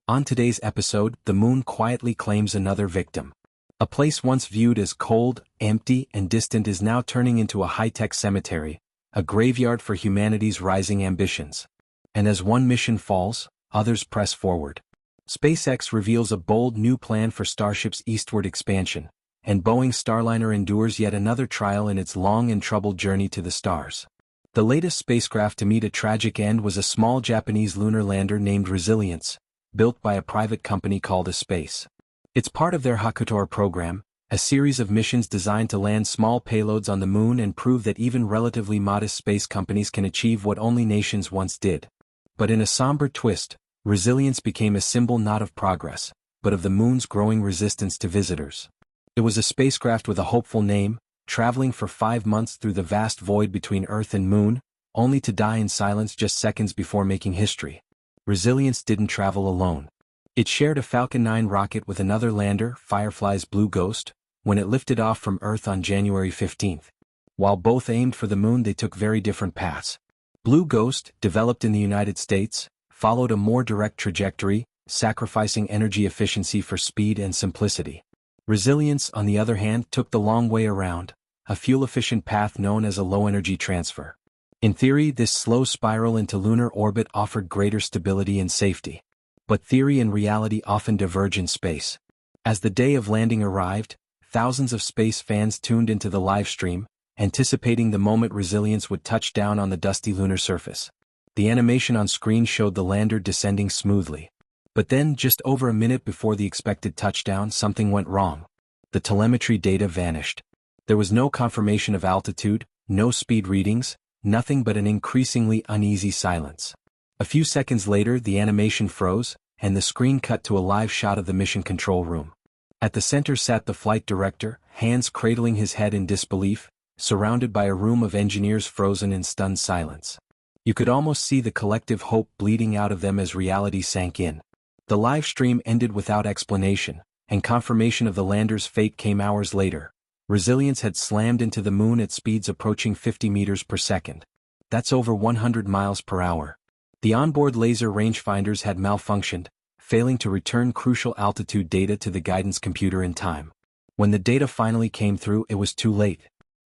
On today's episode, the moon quietly claims another victim. A place once viewed as cold, empty, and distant is now turning into a high-tech cemetery, a graveyard for humanity's rising ambitions. And as one mission falls, others press forward. SpaceX reveals a bold new plan for Starship's eastward expansion, and Boeing's Starliner endures yet another trial in its long and troubled journey to the stars. The latest spacecraft to meet a tragic end was a small Japanese lunar lander named Resilience, built by a private company called Espace. It's part of their Hakutora program, a series of missions designed to land small payloads on the moon and prove that even relatively modest space companies can achieve what only nations once did. But in a somber twist, Resilience became a symbol not of progress, but of the moon's growing resistance to visitors. It was a spacecraft with a hopeful name, traveling for 5 months through the vast void between Earth and Moon, only to die in silence just seconds before making history. Resilience didn't travel alone. It shared a Falcon 9 rocket with another lander, Firefly's Blue Ghost, when it lifted off from Earth on January 15. While both aimed for the moon, they took very different paths. Blue Ghost, developed in the United States, followed a more direct trajectory, sacrificing energy efficiency for speed and simplicity. Resilience, on the other hand, took the long way around, a fuel-efficient path known as a low-energy transfer. In theory, this slow spiral into lunar orbit offered greater stability and safety. But theory and reality often diverge in space. As the day of landing arrived, thousands of space fans tuned into the live stream, anticipating the moment Resilience would touch down on the dusty lunar surface. The animation on screen showed the lander descending smoothly. But then, just over a minute before the expected touchdown, something went wrong. The telemetry data vanished. There was no confirmation of altitude, no speed readings, nothing but an increasingly uneasy silence. A few seconds later, the animation froze, and the screen cut to a live shot of the mission control room. At the center sat the flight director, hands cradling his head in disbelief, surrounded by a room of engineers frozen in stunned silence. You could almost see the collective hope bleeding out of them as reality sank in. The live stream ended without explanation, and confirmation of the lander's fate came hours later. Resilience had slammed into the moon at speeds approaching 50 meters per second. That's over 100 miles per hour. The onboard laser rangefinders had malfunctioned, failing to return crucial altitude data to the guidance computer in time. When the data finally came through, it was too late.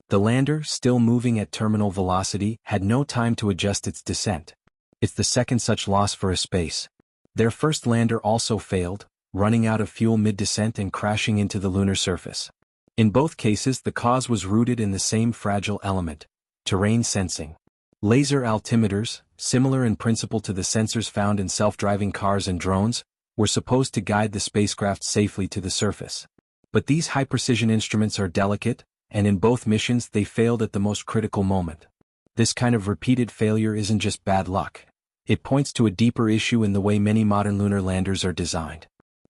The lander, still moving at terminal velocity, had no time to adjust its descent. It's the second such loss for Espace. Their first lander also failed, running out of fuel mid-descent and crashing into the lunar surface. In both cases, the cause was rooted in the same fragile element: terrain sensing. Laser altimeters, similar in principle to the sensors found in self-driving cars and drones, were supposed to guide the spacecraft safely to the surface. But these high-precision instruments are delicate, and in both missions they failed at the most critical moment. This kind of repeated failure isn't just bad luck. It points to a deeper issue in the way many modern lunar landers are designed.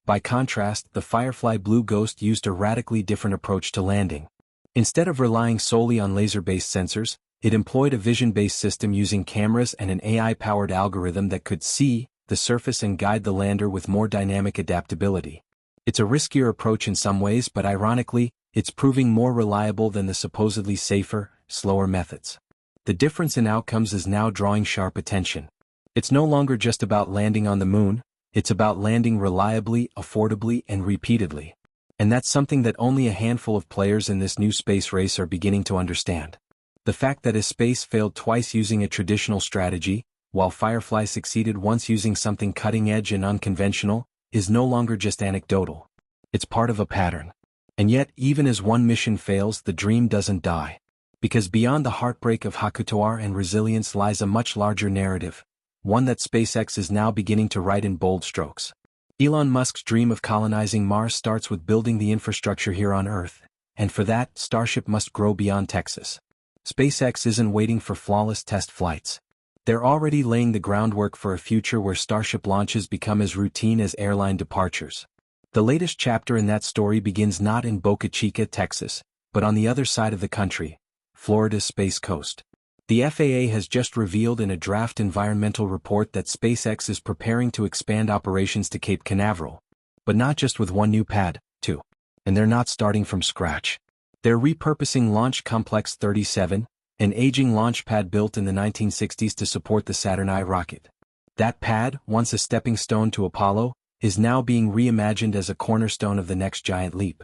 By contrast, the Firefly Blue Ghost used a radically different approach to landing. Instead of relying solely on laser-based sensors, it employed a vision-based system using cameras and an AI-powered algorithm that could see the surface and guide the lander with more dynamic adaptability. It's a riskier approach in some ways, but ironically, it's proving more reliable than the supposedly safer, slower methods. The difference in outcomes is now drawing sharp attention. It's no longer just about landing on the moon, it's about landing reliably, affordably, and repeatedly. And that's something that only a handful of players in this new space race are beginning to understand. The fact that Espace failed twice using a traditional strategy, while Firefly succeeded once using something cutting-edge and unconventional, is no longer just anecdotal. It's part of a pattern. And yet, even as one mission fails, the dream doesn't die. Because beyond the heartbreak of Hakutora and Resilience lies a much larger narrative, one that SpaceX is now beginning to write in bold strokes. Elon Musk's dream of colonizing Mars starts with building the infrastructure here on Earth, and for that, Starship must grow beyond Texas. SpaceX isn't waiting for flawless test flights. They're already laying the groundwork for a future where Starship launches become as routine as airline departures. The latest chapter in that story begins not in Boca Chica, Texas, but on the other side of the country, Florida's Space Coast. The FAA has just revealed in a draft environmental report that SpaceX is preparing to expand operations to Cape Canaveral. But not just with one new pad, too. And they're not starting from scratch. They're repurposing Launch Complex 37, an aging launch pad built in the 1960s to support the Saturn I rocket. That pad, once a stepping stone to Apollo, is now being reimagined as a cornerstone of the next giant leap.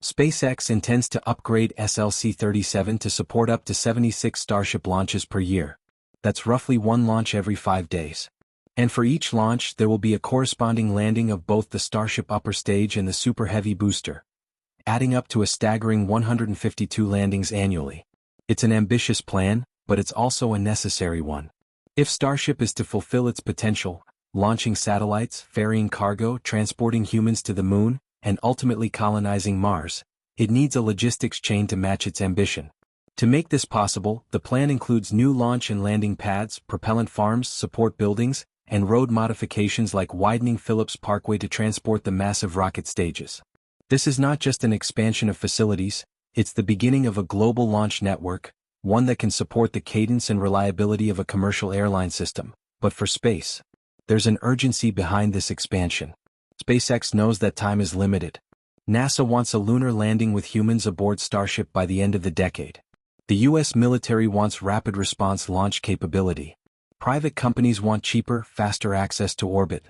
SpaceX intends to upgrade SLC-37 to support up to 76 Starship launches per year. That's roughly one launch every 5 days. And for each launch there will be a corresponding landing of both the Starship upper stage and the Super Heavy booster, adding up to a staggering 152 landings annually. It's an ambitious plan, but it's also a necessary one. If Starship is to fulfill its potential, launching satellites, ferrying cargo, transporting humans to the moon, and ultimately colonizing Mars, it needs a logistics chain to match its ambition. To make this possible, the plan includes new launch and landing pads, propellant farms, support buildings, and road modifications like widening Phillips Parkway to transport the massive rocket stages. This is not just an expansion of facilities, it's the beginning of a global launch network, one that can support the cadence and reliability of a commercial airline system. But for space, there's an urgency behind this expansion. SpaceX knows that time is limited. NASA wants a lunar landing with humans aboard Starship by the end of the decade. The US military wants rapid response launch capability. Private companies want cheaper, faster access to orbit.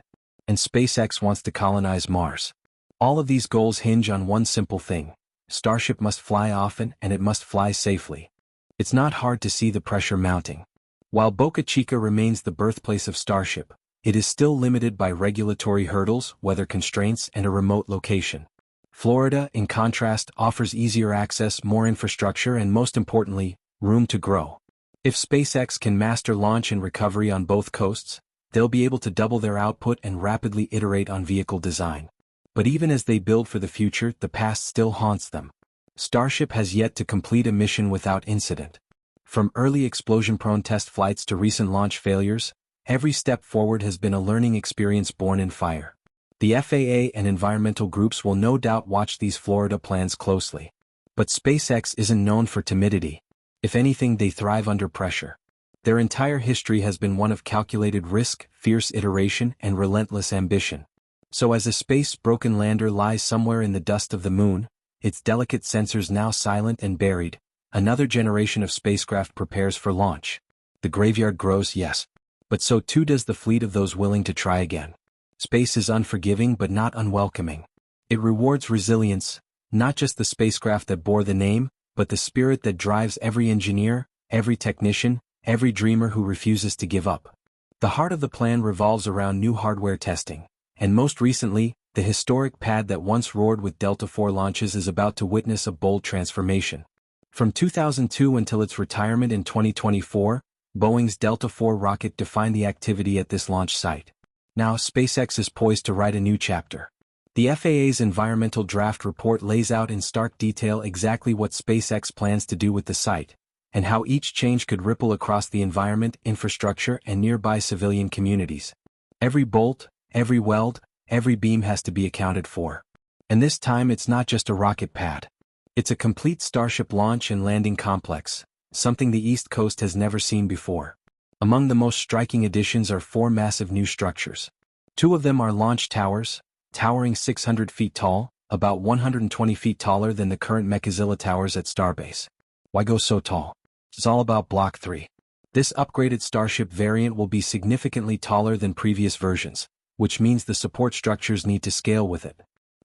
And SpaceX wants to colonize Mars. All of these goals hinge on one simple thing: Starship must fly often and it must fly safely. It's not hard to see the pressure mounting. While Boca Chica remains the birthplace of Starship, it is still limited by regulatory hurdles, weather constraints, and a remote location. Florida, in contrast, offers easier access, more infrastructure, and most importantly, room to grow. If SpaceX can master launch and recovery on both coasts, they'll be able to double their output and rapidly iterate on vehicle design. But even as they build for the future, the past still haunts them. Starship has yet to complete a mission without incident. From early explosion-prone test flights to recent launch failures, every step forward has been a learning experience born in fire. The FAA and environmental groups will no doubt watch these Florida plans closely. But SpaceX isn't known for timidity. If anything, they thrive under pressure. Their entire history has been one of calculated risk, fierce iteration, and relentless ambition. So as a space-broken lander lies somewhere in the dust of the moon, its delicate sensors now silent and buried, another generation of spacecraft prepares for launch. The graveyard grows, yes. But so too does the fleet of those willing to try again. Space is unforgiving but not unwelcoming. It rewards resilience, not just the spacecraft that bore the name, but the spirit that drives every engineer, every technician, every dreamer who refuses to give up. The heart of the plan revolves around new hardware testing, and most recently, the historic pad that once roared with Delta IV launches is about to witness a bold transformation. From 2002 until its retirement in 2024, Boeing's Delta IV rocket defined the activity at this launch site. Now SpaceX is poised to write a new chapter. The FAA's environmental draft report lays out in stark detail exactly what SpaceX plans to do with the site, and how each change could ripple across the environment, infrastructure, and nearby civilian communities. Every bolt, every weld, every beam has to be accounted for. And this time it's not just a rocket pad. It's a complete Starship launch and landing complex, something the East Coast has never seen before. Among the most striking additions are 4 massive new structures. 2 of them are launch towers, towering 600 feet tall, about 120 feet taller than the current Mechazilla towers at Starbase. Why go so tall? It's all about Block 3. This upgraded Starship variant will be significantly taller than previous versions, which means the support structures need to scale with it.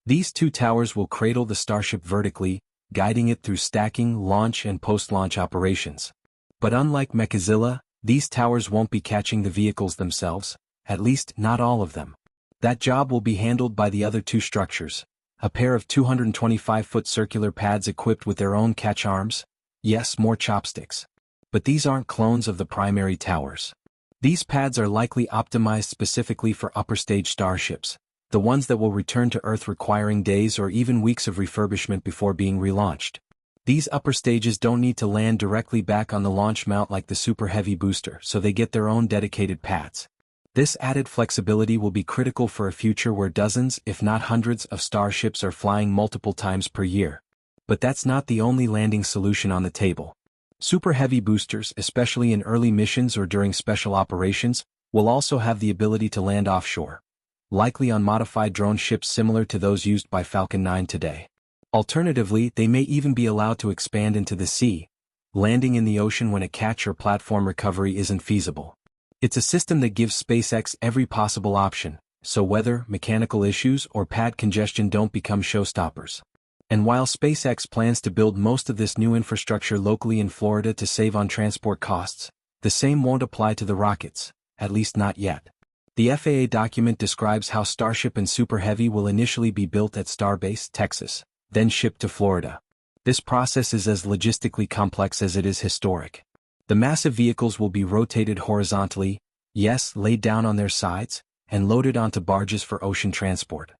These 2 towers will cradle the Starship vertically, guiding it through stacking, launch, and post-launch operations. But unlike Mechazilla, these towers won't be catching the vehicles themselves, at least not all of them. That job will be handled by the other 2 structures, a pair of 225-foot circular pads equipped with their own catch arms. Yes, more chopsticks. But these aren't clones of the primary towers. These pads are likely optimized specifically for upper stage Starships, the ones that will return to Earth requiring days or even weeks of refurbishment before being relaunched. These upper stages don't need to land directly back on the launch mount like the Super Heavy booster, so they get their own dedicated pads. This added flexibility will be critical for a future where dozens, if not hundreds, of Starships are flying multiple times per year. But that's not the only landing solution on the table. Super Heavy boosters, especially in early missions or during special operations, will also have the ability to land offshore, likely on modified drone ships similar to those used by Falcon 9 today. Alternatively, they may even be allowed to expand into the sea, landing in the ocean when a catch or platform recovery isn't feasible. It's a system that gives SpaceX every possible option, so weather, mechanical issues, or pad congestion don't become showstoppers. And while SpaceX plans to build most of this new infrastructure locally in Florida to save on transport costs, the same won't apply to the rockets, at least not yet. The FAA document describes how Starship and Super Heavy will initially be built at Starbase, Texas, then shipped to Florida. This process is as logistically complex as it is historic. The massive vehicles will be rotated horizontally, yes, laid down on their sides, and loaded onto barges for ocean transport.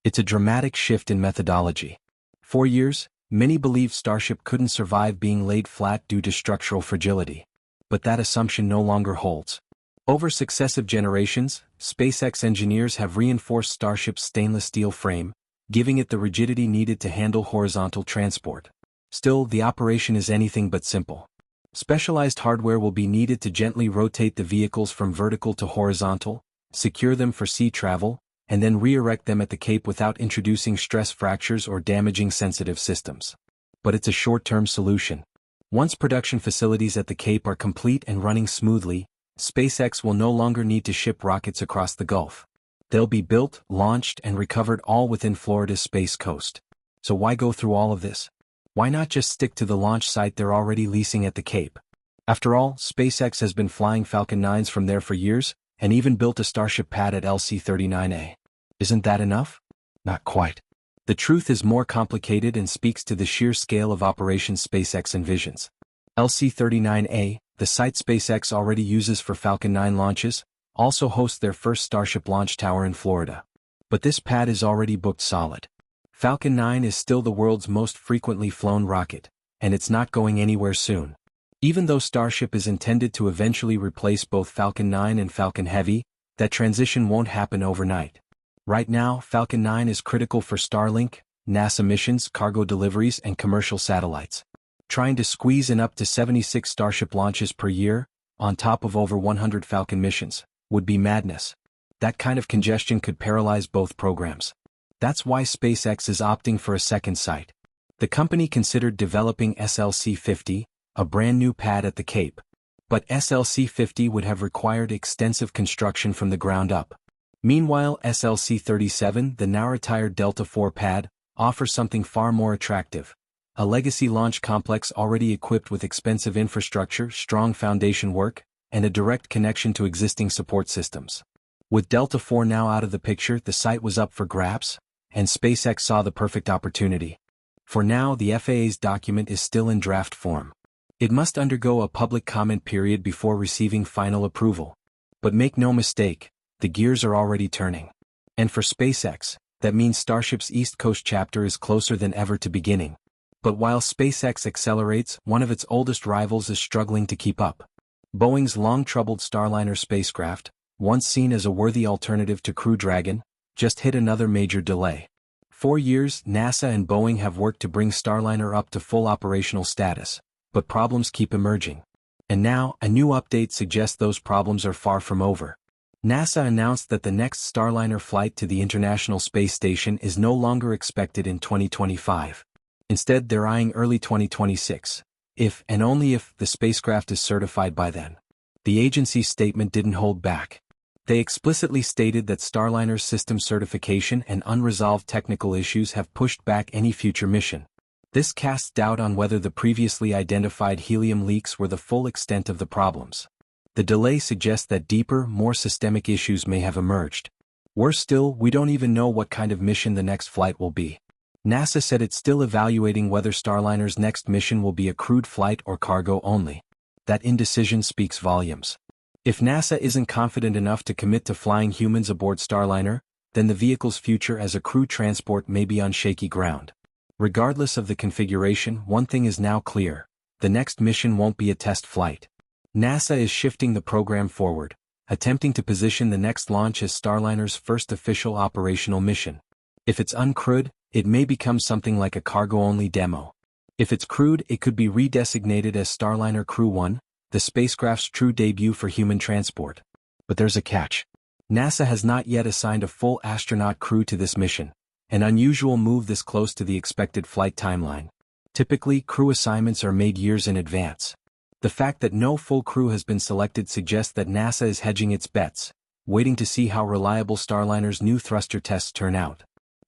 It's a dramatic shift in methodology. For years, many believed Starship couldn't survive being laid flat due to structural fragility. But that assumption no longer holds. Over successive generations, SpaceX engineers have reinforced Starship's stainless steel frame, giving it the rigidity needed to handle horizontal transport. Still, the operation is anything but simple. Specialized hardware will be needed to gently rotate the vehicles from vertical to horizontal, secure them for sea travel, and then re-erect them at the Cape without introducing stress fractures or damaging sensitive systems. But it's a short-term solution. Once production facilities at the Cape are complete and running smoothly, SpaceX will no longer need to ship rockets across the Gulf. They'll be built, launched, and recovered all within Florida's Space Coast. So why go through all of this? Why not just stick to the launch site they're already leasing at the Cape? After all, SpaceX has been flying Falcon 9s from there for years, and even built a Starship pad at LC-39A. Isn't that enough? Not quite. The truth is more complicated and speaks to the sheer scale of operations SpaceX envisions. LC-39A, the site SpaceX already uses for Falcon 9 launches, also hosts their first Starship launch tower in Florida. But this pad is already booked solid. Falcon 9 is still the world's most frequently flown rocket, and it's not going anywhere soon. Even though Starship is intended to eventually replace both Falcon 9 and Falcon Heavy, that transition won't happen overnight. Right now, Falcon 9 is critical for Starlink, NASA missions, cargo deliveries, and commercial satellites. Trying to squeeze in up to 76 Starship launches per year, on top of over 100 Falcon missions, would be madness. That kind of congestion could paralyze both programs. That's why SpaceX is opting for a second site. The company considered developing SLC-50, a brand new pad at the Cape. But SLC-50 would have required extensive construction from the ground up. Meanwhile, SLC-37, the now-retired Delta IV pad, offers something far more attractive. A legacy launch complex already equipped with expensive infrastructure, strong foundation work, and a direct connection to existing support systems. With Delta IV now out of the picture, the site was up for grabs, and SpaceX saw the perfect opportunity. For now, the FAA's document is still in draft form. It must undergo a public comment period before receiving final approval. But make no mistake, the gears are already turning. And for SpaceX, that means Starship's East Coast chapter is closer than ever to beginning. But while SpaceX accelerates, one of its oldest rivals is struggling to keep up. Boeing's long-troubled Starliner spacecraft, once seen as a worthy alternative to Crew Dragon, just hit another major delay. For years, NASA and Boeing have worked to bring Starliner up to full operational status, but problems keep emerging. And now, a new update suggests those problems are far from over. NASA announced that the next Starliner flight to the International Space Station is no longer expected in 2025. Instead, they're eyeing early 2026, if and only if the spacecraft is certified by then. The agency's statement didn't hold back. They explicitly stated that Starliner's system certification and unresolved technical issues have pushed back any future mission. This casts doubt on whether the previously identified helium leaks were the full extent of the problems. The delay suggests that deeper, more systemic issues may have emerged. Worse still, we don't even know what kind of mission the next flight will be. NASA said it's still evaluating whether Starliner's next mission will be a crewed flight or cargo only. That indecision speaks volumes. If NASA isn't confident enough to commit to flying humans aboard Starliner, then the vehicle's future as a crew transport may be on shaky ground. Regardless of the configuration, one thing is now clear: the next mission won't be a test flight. NASA is shifting the program forward, attempting to position the next launch as Starliner's first official operational mission. If it's uncrewed, it may become something like a cargo-only demo. If it's crewed, it could be redesignated as Starliner Crew 1, the spacecraft's true debut for human transport. But there's a catch. NASA has not yet assigned a full astronaut crew to this mission, an unusual move this close to the expected flight timeline. Typically, crew assignments are made years in advance. The fact that no full crew has been selected suggests that NASA is hedging its bets, waiting to see how reliable Starliner's new thruster tests turn out.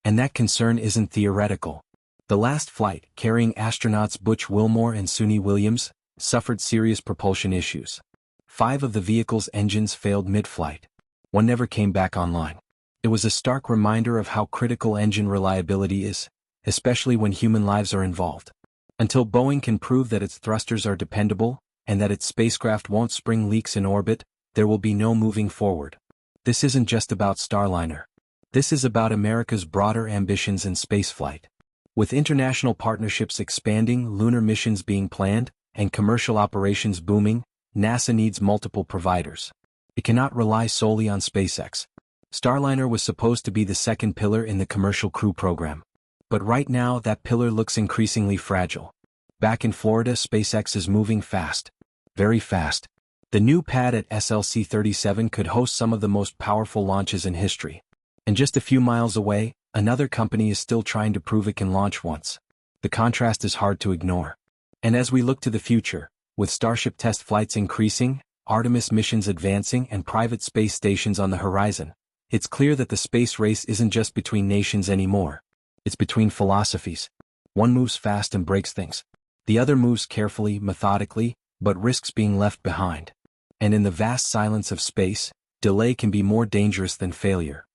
And that concern isn't theoretical. The last flight, carrying astronauts Butch Wilmore and Suni Williams, suffered serious propulsion issues. 5 of the vehicle's engines failed mid-flight. One never came back online. It was a stark reminder of how critical engine reliability is, especially when human lives are involved. Until Boeing can prove that its thrusters are dependable, and that its spacecraft won't spring leaks in orbit, there will be no moving forward. This isn't just about Starliner. This is about America's broader ambitions in spaceflight. With international partnerships expanding, lunar missions being planned, and commercial operations booming, NASA needs multiple providers. It cannot rely solely on SpaceX. Starliner was supposed to be the second pillar in the Commercial Crew Program. But right now that pillar looks increasingly fragile. Back in Florida, SpaceX is moving fast. Very fast. The new pad at SLC-37 could host some of the most powerful launches in history. And just a few miles away, another company is still trying to prove it can launch once. The contrast is hard to ignore. And as we look to the future, with Starship test flights increasing, Artemis missions advancing, and private space stations on the horizon, it's clear that the space race isn't just between nations anymore. It's between philosophies. One moves fast and breaks things. The other moves carefully, methodically, but risks being left behind. And in the vast silence of space, delay can be more dangerous than failure.